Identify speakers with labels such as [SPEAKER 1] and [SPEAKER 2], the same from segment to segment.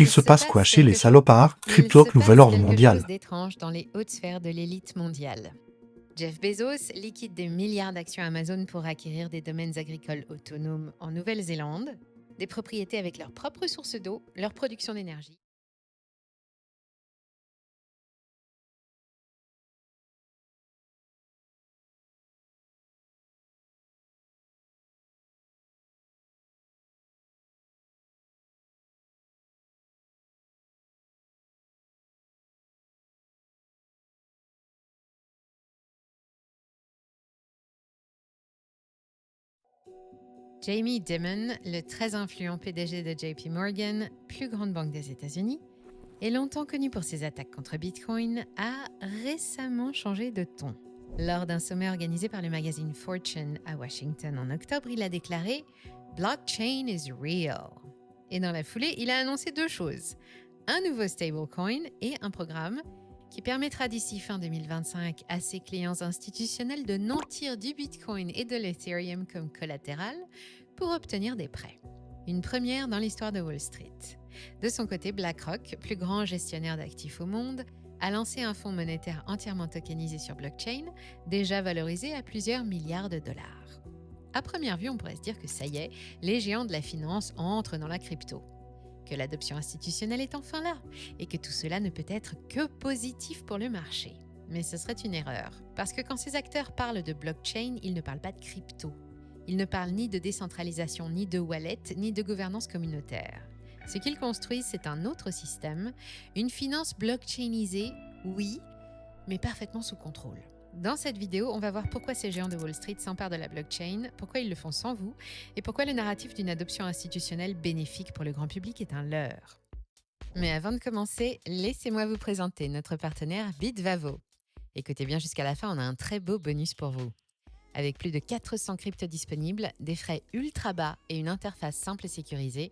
[SPEAKER 1] Il se passe quoi chez les salopards? Crypto, nouvel ordre mondial.
[SPEAKER 2] Chose d'étrange dans les hautes sphères de l'élite mondiale. Jeff Bezos liquide des milliards d'actions Amazon pour acquérir des domaines agricoles autonomes en Nouvelle-Zélande, des propriétés avec leurs propres sources d'eau, leur production d'énergie. Jamie Dimon, le très influent PDG de JP Morgan, plus grande banque des États-Unis, et longtemps connu pour ses attaques contre Bitcoin, a récemment changé de ton. Lors d'un sommet organisé par le magazine Fortune à Washington en octobre, il a déclaré « Blockchain is real ». Et dans la foulée, il a annoncé deux choses. Un nouveau stablecoin et un programme qui permettra d'ici fin 2025 à ses clients institutionnels de nantir du Bitcoin et de l'Ethereum comme collatéral pour obtenir des prêts. Une première dans l'histoire de Wall Street. De son côté, BlackRock, plus grand gestionnaire d'actifs au monde, a lancé un fonds monétaire entièrement tokenisé sur blockchain, déjà valorisé à plusieurs milliards de dollars. À première vue, on pourrait se dire que ça y est, les géants de la finance entrent dans la crypto, que l'adoption institutionnelle est enfin là, et que tout cela ne peut être que positif pour le marché. Mais ce serait une erreur, parce que quand ces acteurs parlent de blockchain, ils ne parlent pas de crypto. Ils ne parlent ni de décentralisation, ni de wallet, ni de gouvernance communautaire. Ce qu'ils construisent, c'est un autre système, une finance blockchainisée, oui, mais parfaitement sous contrôle. Dans cette vidéo, on va voir pourquoi ces géants de Wall Street s'emparent de la blockchain, pourquoi ils le font sans vous, et pourquoi le narratif d'une adoption institutionnelle bénéfique pour le grand public est un leurre. Mais avant de commencer, laissez-moi vous présenter notre partenaire Bitvavo. Écoutez bien jusqu'à la fin, on a un très beau bonus pour vous. Avec plus de 400 cryptos disponibles, des frais ultra bas et une interface simple et sécurisée,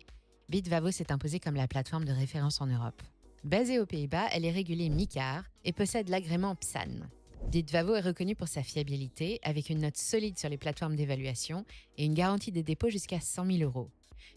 [SPEAKER 2] Bitvavo s'est imposée comme la plateforme de référence en Europe. Basée aux Pays-Bas, elle est régulée MiCAR et possède l'agrément PSAN. Bitvavo est reconnue pour sa fiabilité, avec une note solide sur les plateformes d'évaluation et une garantie des dépôts jusqu'à 100 000 euros.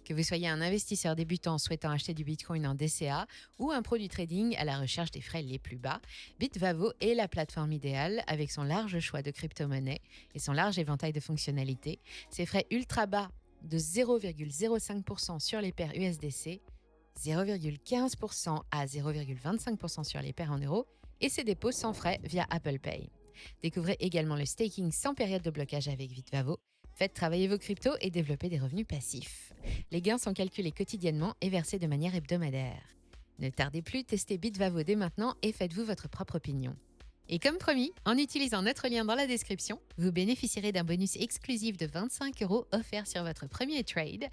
[SPEAKER 2] Que vous soyez un investisseur débutant souhaitant acheter du Bitcoin en DCA ou un pro du trading à la recherche des frais les plus bas, Bitvavo est la plateforme idéale avec son large choix de crypto-monnaies et son large éventail de fonctionnalités, ses frais ultra bas de 0,05% sur les paires USDC, 0,15% à 0,25% sur les paires en euros et ses dépôts sans frais via Apple Pay. Découvrez également le staking sans période de blocage avec Bitvavo. Faites travailler vos cryptos et développez des revenus passifs. Les gains sont calculés quotidiennement et versés de manière hebdomadaire. Ne tardez plus, testez Bitvavo dès maintenant et faites-vous votre propre opinion. Et comme promis, en utilisant notre lien dans la description, vous bénéficierez d'un bonus exclusif de 25 € offert sur votre premier trade,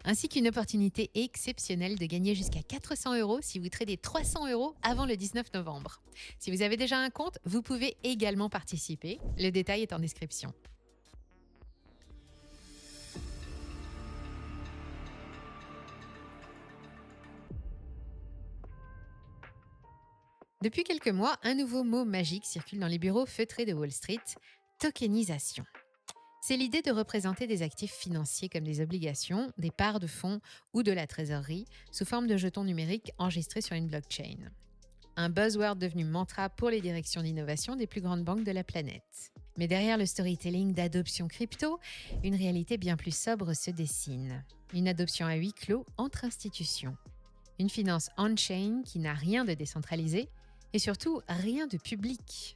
[SPEAKER 2] ainsi qu'une opportunité exceptionnelle de gagner jusqu'à 400 € si vous tradez 300 € avant le 19 novembre. Si vous avez déjà un compte, vous pouvez également participer. Le détail est en description. Depuis quelques mois, un nouveau mot magique circule dans les bureaux feutrés de Wall Street, tokenisation. C'est l'idée de représenter des actifs financiers comme des obligations, des parts de fonds ou de la trésorerie sous forme de jetons numériques enregistrés sur une blockchain. Un buzzword devenu mantra pour les directions d'innovation des plus grandes banques de la planète. Mais derrière le storytelling d'adoption crypto, une réalité bien plus sobre se dessine. Une adoption à huis clos entre institutions. Une finance on-chain qui n'a rien de décentralisé et surtout rien de public.